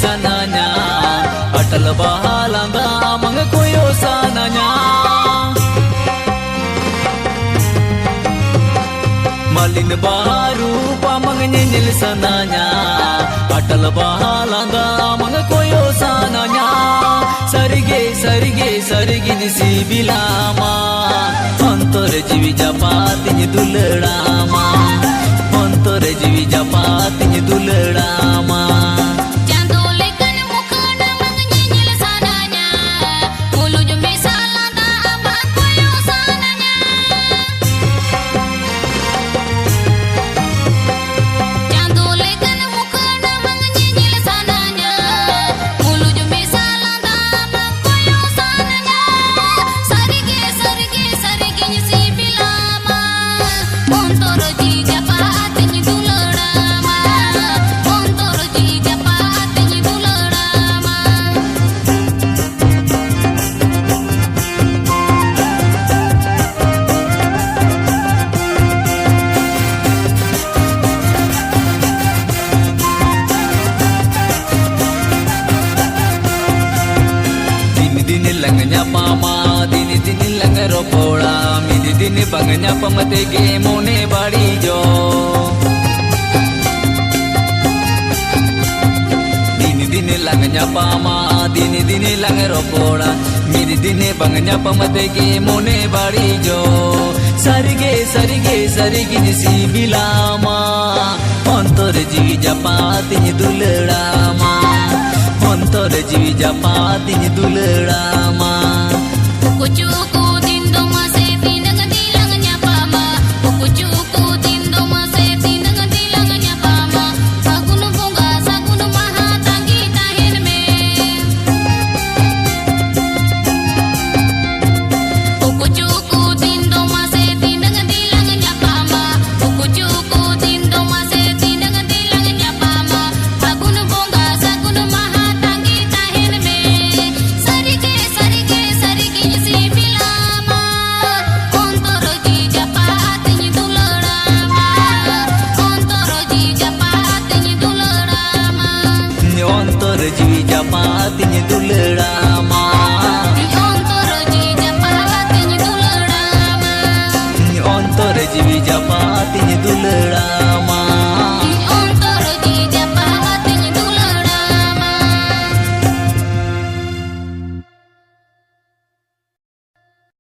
sananya atal bahalanga mang koyo sananya malin baru pamang nyenyel sananya atal bahalanga mang koyo sananya sarige sarige sarige nisi bilama antor jiwi japatinya dulerama antor jiwi japatinya dulerama langnya pama dini dini lang ropola midi dini bangnya pamate ge mone badi jo dini dini langnya pama dini dini lang ropola midi dini bangnya pamate ge mone badi jo sarige sarige sarige nisi bilama antor jiwi japatinya dulerama antor jiwi japatinya dulerama